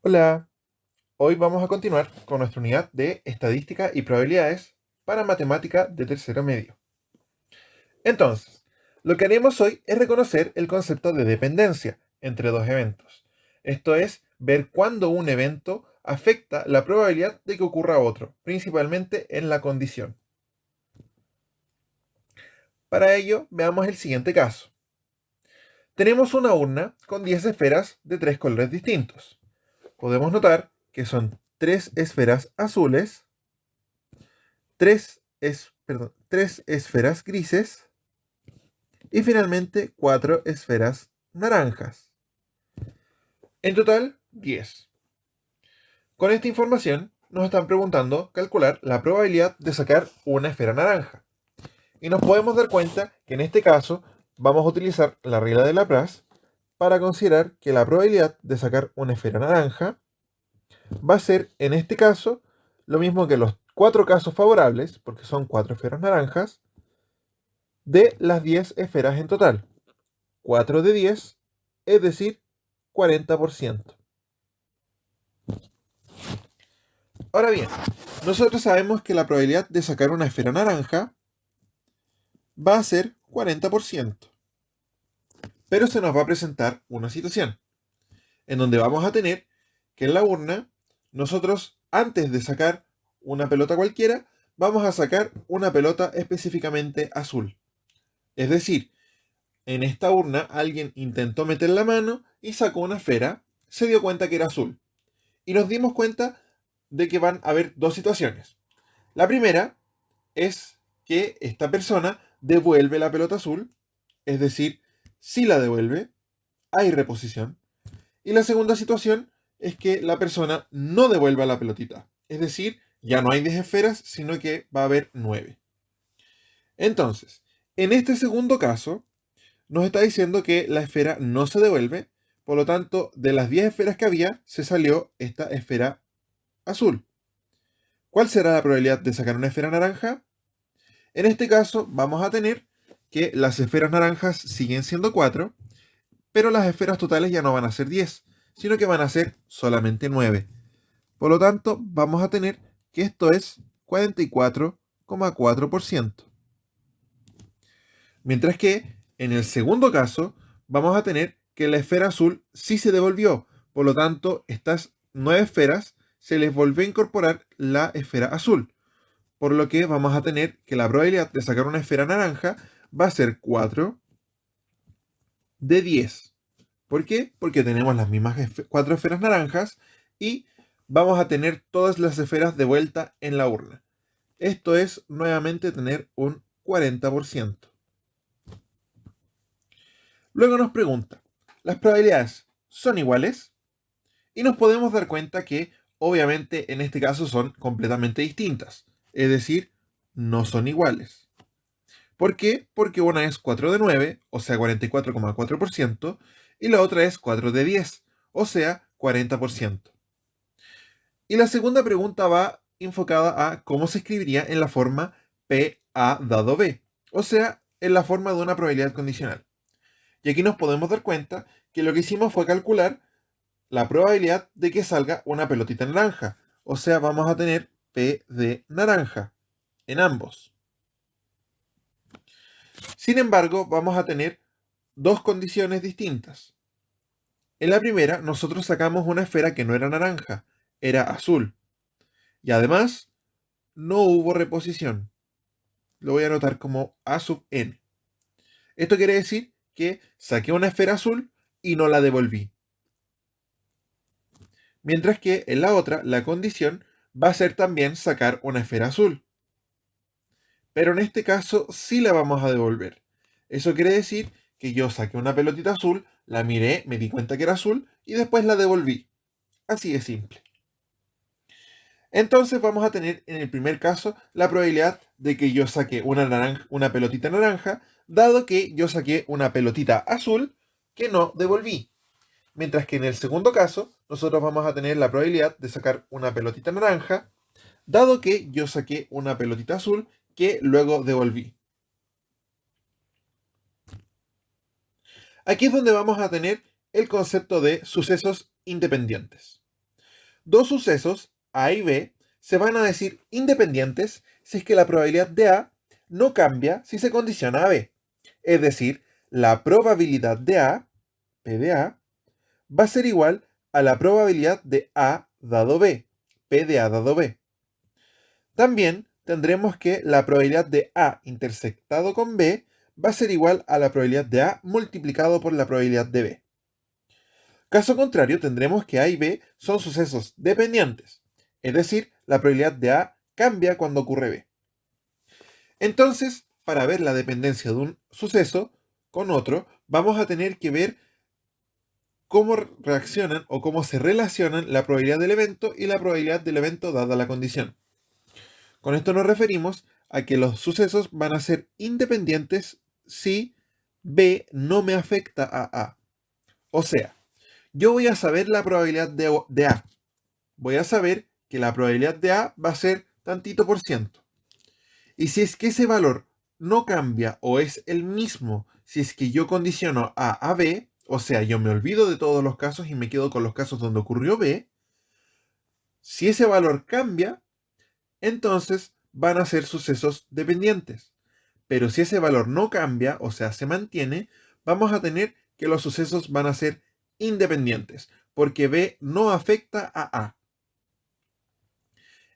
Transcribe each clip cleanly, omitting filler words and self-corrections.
Hola, hoy vamos a continuar con nuestra unidad de estadística y probabilidades para matemática de tercero medio. Entonces, lo que haremos hoy es reconocer el concepto de dependencia entre dos eventos. Esto es, ver cuándo un evento afecta la probabilidad de que ocurra otro, principalmente en la condición. Para ello, veamos el siguiente caso. Tenemos una urna con 10 esferas de 3 colores distintos. Podemos notar que son 3 esferas azules, tres esferas grises y finalmente 4 esferas naranjas. En total, 10. Con esta información nos están preguntando calcular la probabilidad de sacar una esfera naranja. Y nos podemos dar cuenta que en este caso vamos a utilizar la regla de Laplace para considerar que la probabilidad de sacar una esfera naranja va a ser, en este caso, lo mismo que los 4 casos favorables, porque son 4 esferas naranjas, de las 10 esferas en total. 4 de 10, es decir, 40%. Ahora bien, nosotros sabemos que la probabilidad de sacar una esfera naranja va a ser 40%. Pero se nos va a presentar una situación en donde vamos a tener que en la urna, nosotros antes de sacar una pelota cualquiera, vamos a sacar una pelota específicamente azul. Es decir, en esta urna alguien intentó meter la mano y sacó una esfera, se dio cuenta que era azul. Y nos dimos cuenta de que van a haber dos situaciones. La primera es que esta persona devuelve la pelota azul, es decir, si la devuelve, hay reposición. Y la segunda situación es que la persona no devuelva la pelotita, es decir, ya no hay 10 esferas, sino que va a haber 9. Entonces, en este segundo caso, nos está diciendo que la esfera no se devuelve, por lo tanto, de las 10 esferas que había, se salió esta esfera azul. ¿Cuál será la probabilidad de sacar una esfera naranja? En este caso vamos a tener que las esferas naranjas siguen siendo 4, pero las esferas totales ya no van a ser 10, sino que van a ser solamente 9. Por lo tanto, vamos a tener que esto es 44,4%. Mientras que en el segundo caso vamos a tener que la esfera azul sí se devolvió. Por lo tanto, estas 9 esferas se les volvió a incorporar la esfera azul. Por lo que vamos a tener que la probabilidad de sacar una esfera naranja va a ser 4 de 10. ¿Por qué? Porque tenemos las mismas 4 esferas naranjas y vamos a tener todas las esferas de vuelta en la urna. Esto es nuevamente tener un 40%. Luego nos pregunta, ¿las probabilidades son iguales? Y nos podemos dar cuenta que obviamente en este caso son completamente distintas. Es decir, no son iguales. ¿Por qué? Porque una es 4 de 9, o sea 44,4%, y la otra es 4 de 10, o sea 40%. Y la segunda pregunta va enfocada a cómo se escribiría en la forma P A dado B, o sea, en la forma de una probabilidad condicional. Y aquí nos podemos dar cuenta que lo que hicimos fue calcular la probabilidad de que salga una pelotita naranja, o sea, vamos a tener P de naranja en ambos. Sin embargo, vamos a tener dos condiciones distintas. En la primera, nosotros sacamos una esfera que no era naranja, era azul. Y además, no hubo reposición. Lo voy a anotar como A sub n. Esto quiere decir que saqué una esfera azul y no la devolví. Mientras que en la otra, la condición va a ser también sacar una esfera azul. Pero en este caso sí la vamos a devolver. Eso quiere decir que yo saqué una pelotita azul, la miré, me di cuenta que era azul y después la devolví. Así de simple. Entonces vamos a tener en el primer caso la probabilidad de que yo saque una pelotita naranja, dado que yo saqué una pelotita azul que no devolví. Mientras que en el segundo caso, nosotros vamos a tener la probabilidad de sacar una pelotita naranja, dado que yo saqué una pelotita azul que luego devolví. Aquí es donde vamos a tener el concepto de sucesos independientes. Dos sucesos, A y B, se van a decir independientes si es que la probabilidad de A no cambia si se condiciona a B. Es decir, la probabilidad de A, P de A, va a ser igual a la probabilidad de A dado B, P de A dado B. También tendremos que la probabilidad de A intersectado con B va a ser igual a la probabilidad de A multiplicado por la probabilidad de B. Caso contrario, tendremos que A y B son sucesos dependientes, es decir, la probabilidad de A cambia cuando ocurre B. Entonces, para ver la dependencia de un suceso con otro, vamos a tener que ver cómo reaccionan o cómo se relacionan la probabilidad del evento y la probabilidad del evento dada la condición. Con esto nos referimos a que los sucesos van a ser independientes si B no me afecta a A. O sea, yo voy a saber la probabilidad de A. Voy a saber que la probabilidad de A va a ser tantito por ciento. Y si es que ese valor no cambia o es el mismo si es que yo condiciono A a B, o sea, yo me olvido de todos los casos y me quedo con los casos donde ocurrió B, si ese valor cambia, entonces van a ser sucesos dependientes. Pero si ese valor no cambia, o sea, se mantiene, vamos a tener que los sucesos van a ser independientes, porque B no afecta a A.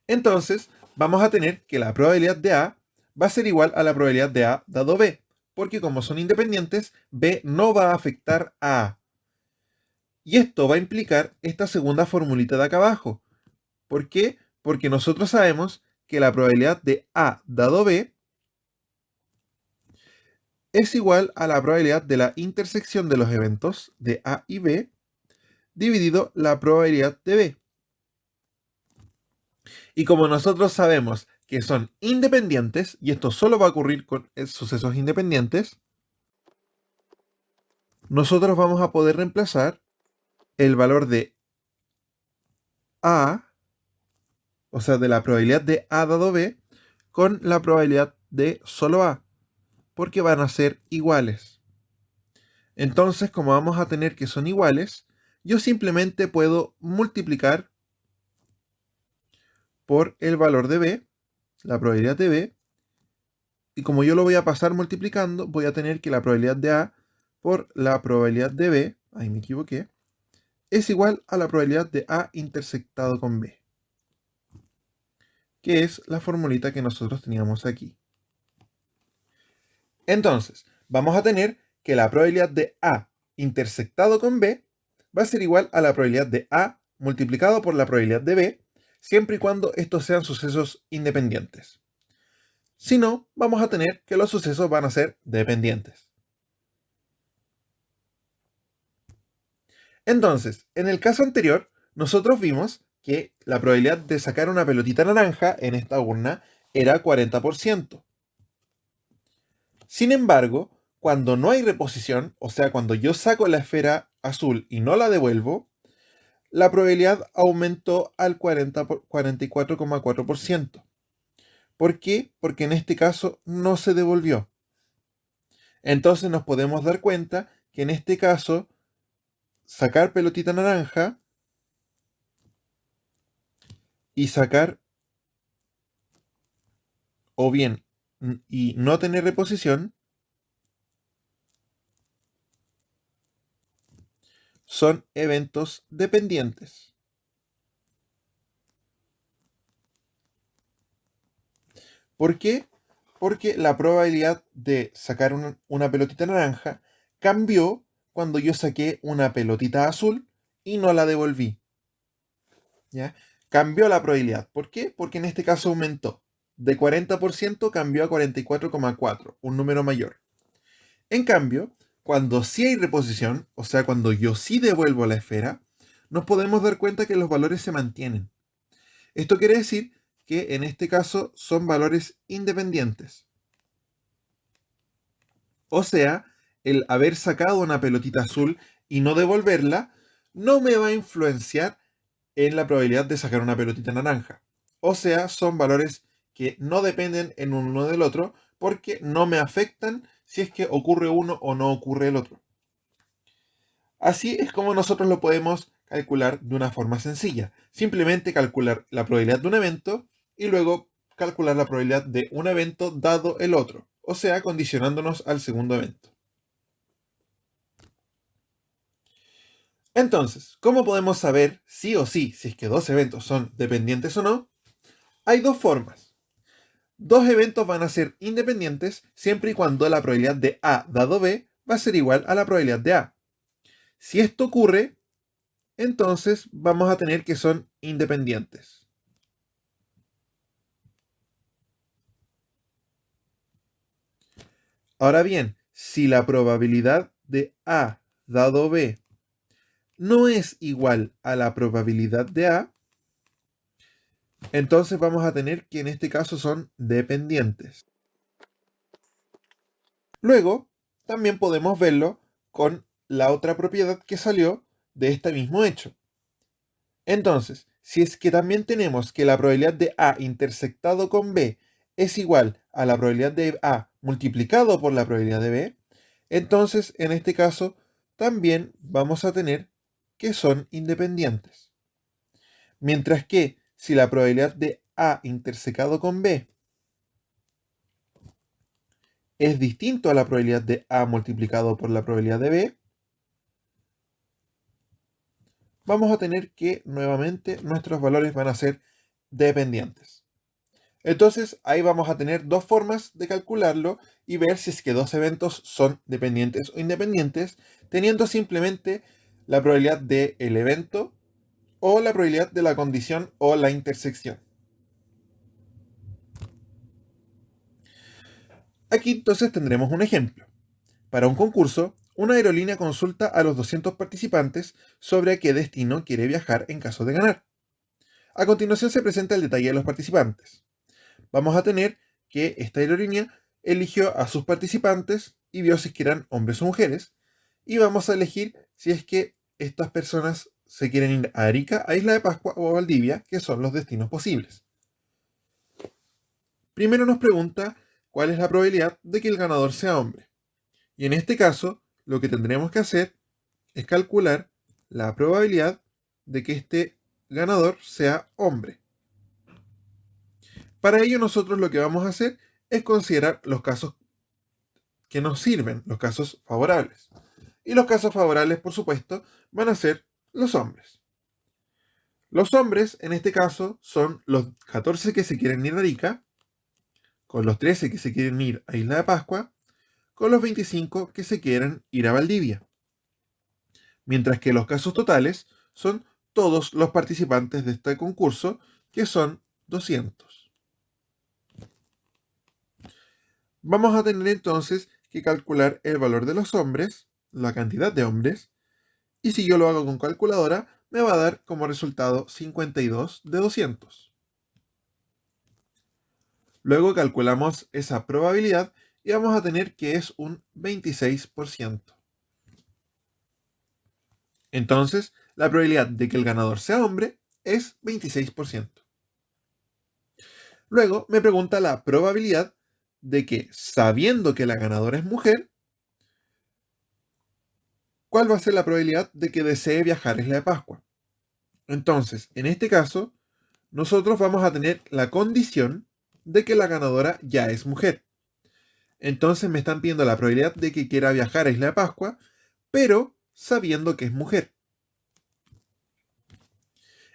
Entonces, vamos a tener que la probabilidad de A va a ser igual a la probabilidad de A dado B, porque como son independientes, B no va a afectar a A. Y esto va a implicar esta segunda formulita de acá abajo. ¿Por qué? Porque nosotros sabemos que la probabilidad de A dado B es igual a la probabilidad de la intersección de los eventos de A y B dividido la probabilidad de B. Y como nosotros sabemos que son independientes, y esto solo va a ocurrir con sucesos independientes, nosotros vamos a poder reemplazar el valor de A, o sea, de la probabilidad de A dado B, con la probabilidad de solo A, porque van a ser iguales. Entonces, como vamos a tener que son iguales, yo simplemente puedo multiplicar por el valor de B, la probabilidad de B, y como yo lo voy a pasar multiplicando, voy a tener que la probabilidad de A por la probabilidad de B, ahí me equivoqué, es igual a la probabilidad de A intersectado con B, que es la formulita que nosotros teníamos aquí. Entonces, vamos a tener que la probabilidad de A intersectado con B va a ser igual a la probabilidad de A multiplicado por la probabilidad de B, siempre y cuando estos sean sucesos independientes. Si no, vamos a tener que los sucesos van a ser dependientes. Entonces, en el caso anterior, nosotros vimos que la probabilidad de sacar una pelotita naranja en esta urna era 40%. Sin embargo, cuando no hay reposición, o sea, cuando yo saco la esfera azul y no la devuelvo, la probabilidad aumentó al 44,4%. ¿Por qué? Porque en este caso no se devolvió. Entonces nos podemos dar cuenta que en este caso, sacar pelotita naranja y sacar, o bien, y no tener reposición, son eventos dependientes. ¿Por qué? Porque la probabilidad de sacar una pelotita naranja cambió cuando yo saqué una pelotita azul y no la devolví. ¿Ya? Cambió la probabilidad. ¿Por qué? Porque en este caso aumentó. De 40% cambió a 44,4, un número mayor. En cambio, cuando sí hay reposición, o sea, cuando yo sí devuelvo la esfera, nos podemos dar cuenta que los valores se mantienen. Esto quiere decir que en este caso son valores independientes. O sea, el haber sacado una pelotita azul y no devolverla no me va a influenciar en la probabilidad de sacar una pelotita naranja. O sea, son valores que no dependen en uno del otro porque no me afectan si es que ocurre uno o no ocurre el otro. Así es como nosotros lo podemos calcular de una forma sencilla. Simplemente calcular la probabilidad de un evento y luego calcular la probabilidad de un evento dado el otro, o sea, condicionándonos al segundo evento. Entonces, ¿cómo podemos saber sí o sí si es que dos eventos son dependientes o no? Hay dos formas. Dos eventos van a ser independientes siempre y cuando la probabilidad de A dado B va a ser igual a la probabilidad de A. Si esto ocurre, entonces vamos a tener que son independientes. Ahora bien, si la probabilidad de A dado B no es igual a la probabilidad de A, entonces vamos a tener que en este caso son dependientes. Luego, también podemos verlo con la otra propiedad que salió de este mismo hecho. Entonces, si es que también tenemos que la probabilidad de A intersectado con B es igual a la probabilidad de A multiplicado por la probabilidad de B, entonces en este caso también vamos a tener que son independientes. Mientras que si la probabilidad de A intersecado con B es distinto a la probabilidad de A multiplicado por la probabilidad de B, vamos a tener que nuevamente nuestros valores van a ser dependientes. Entonces ahí vamos a tener dos formas de calcularlo y ver si es que dos eventos son dependientes o independientes, teniendo simplemente la probabilidad del evento o la probabilidad de la condición o la intersección. Aquí entonces tendremos un ejemplo. Para un concurso, una aerolínea consulta a los 200 participantes sobre a qué destino quiere viajar en caso de ganar. A continuación se presenta el detalle de los participantes. Vamos a tener que esta aerolínea eligió a sus participantes y vio si es que eran hombres o mujeres. Y vamos a elegir si es que estas personas se quieren ir a Arica, a Isla de Pascua o a Valdivia, que son los destinos posibles. Primero nos pregunta cuál es la probabilidad de que el ganador sea hombre. Y en este caso, lo que tendremos que hacer es calcular la probabilidad de que este ganador sea hombre. Para ello nosotros lo que vamos a hacer es considerar los casos que nos sirven, los casos favorables. Y los casos favorables, por supuesto, van a ser los hombres. Los hombres, en este caso, son los 14 que se quieren ir a Arica, con los 13 que se quieren ir a Isla de Pascua, con los 25 que se quieren ir a Valdivia. Mientras que los casos totales son todos los participantes de este concurso, que son 200. Vamos a tener entonces que calcular el valor de los hombres, la cantidad de hombres, y si yo lo hago con calculadora, me va a dar como resultado 52 de 200. Luego calculamos esa probabilidad y vamos a tener que es un 26%. Entonces, la probabilidad de que el ganador sea hombre es 26%. Luego me pregunta la probabilidad de que, sabiendo que la ganadora es mujer, ¿cuál va a ser la probabilidad de que desee viajar a Isla de Pascua? Entonces, en este caso, nosotros vamos a tener la condición de que la ganadora ya es mujer. Entonces me están pidiendo la probabilidad de que quiera viajar a Isla de Pascua, pero sabiendo que es mujer.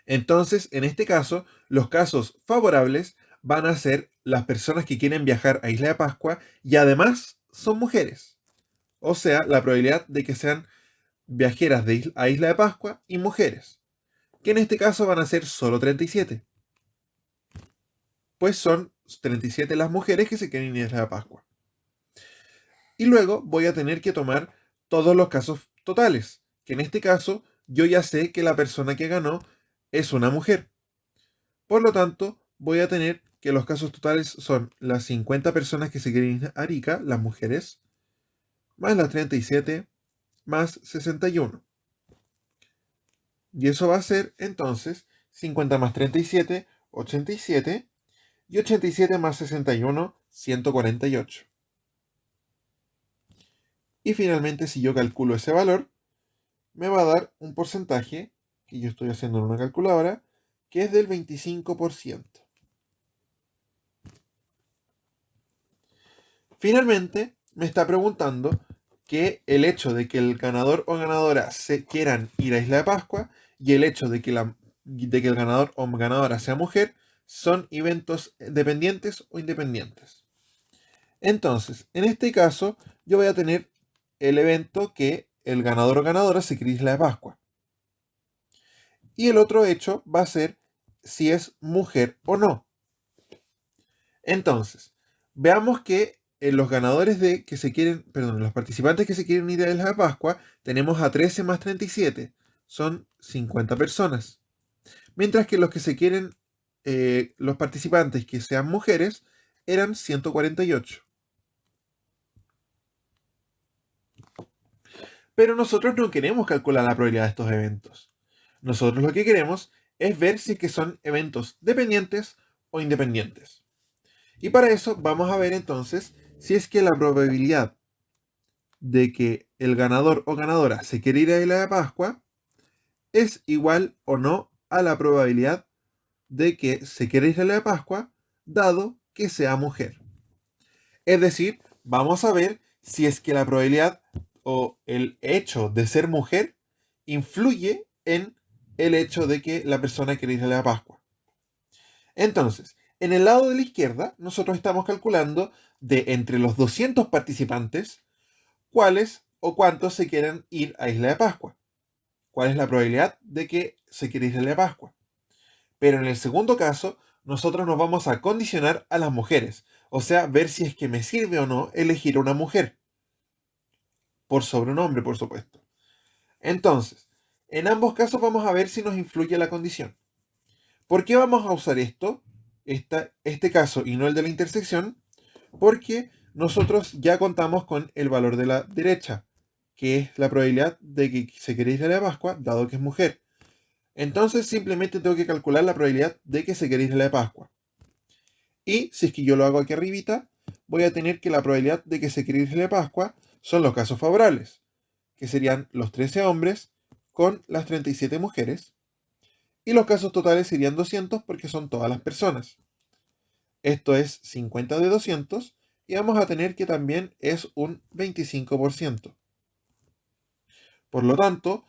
Entonces, en este caso, los casos favorables van a ser las personas que quieren viajar a Isla de Pascua y además son mujeres. O sea, la probabilidad de que sean viajeras a Isla de Pascua y mujeres, que en este caso van a ser solo 37. Pues son 37 las mujeres que se quieren ir a Isla de Pascua. Y luego voy a tener que tomar todos los casos totales, que en este caso yo ya sé que la persona que ganó es una mujer. Por lo tanto, voy a tener que los casos totales son las 50 personas que se quieren ir a Arica, las mujeres, más las 37, más 61. Y eso va a ser entonces 50 más 37, 87, y 87 más 61, 148. Y finalmente, si yo calculo ese valor, me va a dar un porcentaje que yo estoy haciendo en una calculadora, que es del 25%. Finalmente, me está preguntando que el hecho de que el ganador o ganadora se quieran ir a Isla de Pascua y el hecho de que el ganador o ganadora sea mujer son eventos dependientes o independientes. Entonces, en este caso, yo voy a tener el evento que el ganador o ganadora se quiere Isla de Pascua. Y el otro hecho va a ser si es mujer o no. Entonces, veamos que los ganadores de que se quieren, perdón, los participantes que se quieren ir a Isla de Pascua, tenemos a 13 más 37, son 50 personas. Mientras que los que se quieren, los participantes que sean mujeres, eran 148. Pero nosotros no queremos calcular la probabilidad de estos eventos. Nosotros lo que queremos es ver si es que son eventos dependientes o independientes. Y para eso vamos a ver entonces si es que la probabilidad de que el ganador o ganadora se quiere ir a Isla de Pascua es igual o no a la probabilidad de que se quiera ir a Isla de Pascua dado que sea mujer. Es decir, vamos a ver si es que la probabilidad o el hecho de ser mujer influye en el hecho de que la persona quiera ir a la Pascua. Entonces, en el lado de la izquierda, nosotros estamos calculando de entre los 200 participantes, cuáles o cuántos se quieren ir a Isla de Pascua. ¿Cuál es la probabilidad de que se quiera ir a Isla de Pascua? Pero en el segundo caso, nosotros nos vamos a condicionar a las mujeres. O sea, ver si es que me sirve o no elegir a una mujer. Por sobre un hombre, por supuesto. Entonces, en ambos casos vamos a ver si nos influye la condición. ¿Por qué vamos a usar este caso y no el de la intersección? Porque nosotros ya contamos con el valor de la derecha, que es la probabilidad de que se quiera ir a la Pascua, dado que es mujer. Entonces simplemente tengo que calcular la probabilidad de que se quiera ir a la Pascua. Y si es que yo lo hago aquí arribita, voy a tener que la probabilidad de que se quiera ir a la Pascua son los casos favorables, que serían los 13 hombres con las 37 mujeres, y los casos totales serían 200 porque son todas las personas. Esto es 50 de 200 y vamos a tener que también es un 25%. Por lo tanto,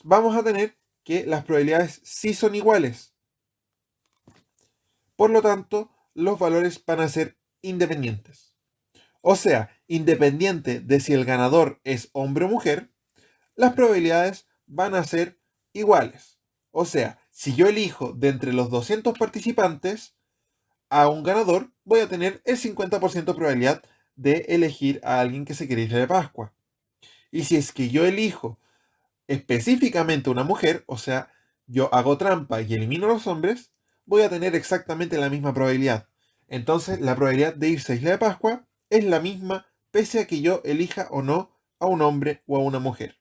vamos a tener que las probabilidades sí son iguales. Por lo tanto, los valores van a ser independientes. O sea, independiente de si el ganador es hombre o mujer, las probabilidades van a ser iguales. O sea, si yo elijo de entre los 200 participantes a un ganador, voy a tener el 50% de probabilidad de elegir a alguien que se quiere ir de Pascua. Y si es que yo elijo específicamente una mujer, o sea, yo hago trampa y elimino a los hombres, voy a tener exactamente la misma probabilidad. Entonces, la probabilidad de irse a Isla de Pascua es la misma pese a que yo elija o no a un hombre o a una mujer.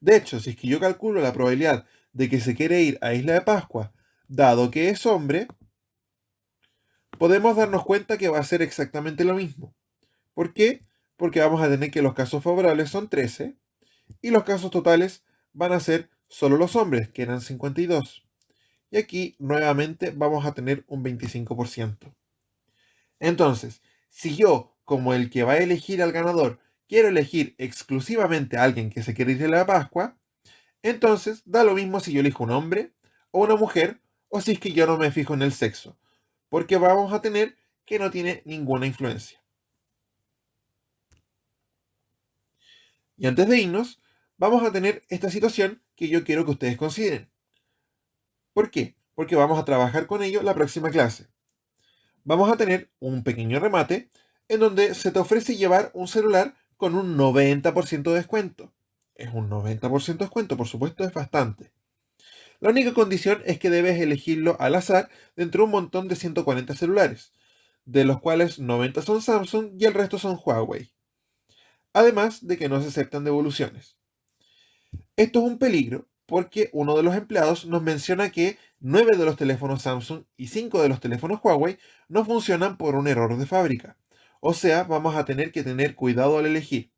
De hecho, si es que yo calculo la probabilidad de que se quiere ir a Isla de Pascua, dado que es hombre, podemos darnos cuenta que va a ser exactamente lo mismo. ¿Por qué? Porque vamos a tener que los casos favorables son 13 y los casos totales van a ser solo los hombres, que eran 52. Y aquí nuevamente vamos a tener un 25%. Entonces, si yo, como el que va a elegir al ganador, quiero elegir exclusivamente a alguien que se quiere ir de la Pascua, entonces da lo mismo si yo elijo un hombre o una mujer o si es que yo no me fijo en el sexo, porque vamos a tener que no tiene ninguna influencia. Y antes de irnos, vamos a tener esta situación que yo quiero que ustedes consideren. ¿Por qué? Porque vamos a trabajar con ello la próxima clase. Vamos a tener un pequeño remate en donde se te ofrece llevar un celular con un 90% de descuento. Es un 90% de descuento, por supuesto, es bastante. La única condición es que debes elegirlo al azar de entre un montón de 140 celulares, de los cuales 90 son Samsung y el resto son Huawei. Además de que no se aceptan devoluciones. Esto es un peligro porque uno de los empleados nos menciona que 9 de los teléfonos Samsung y 5 de los teléfonos Huawei no funcionan por un error de fábrica. O sea, vamos a tener que tener cuidado al elegir.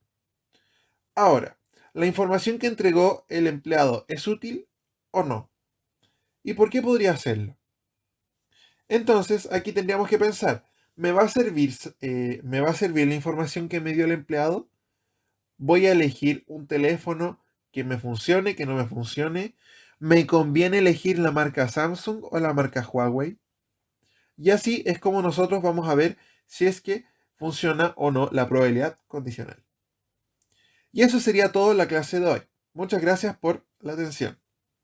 Ahora, ¿la información que entregó el empleado es útil? o no? ¿Y por qué podría hacerlo? Entonces, aquí tendríamos que pensar, ¿me va a servir la información que me dio el empleado? ¿Voy a elegir un teléfono que me funcione, que no me funcione? ¿Me conviene elegir la marca Samsung o la marca Huawei? Y así es como nosotros vamos a ver si es que funciona o no la probabilidad condicional. Y eso sería todo en la clase de hoy. Muchas gracias por la atención.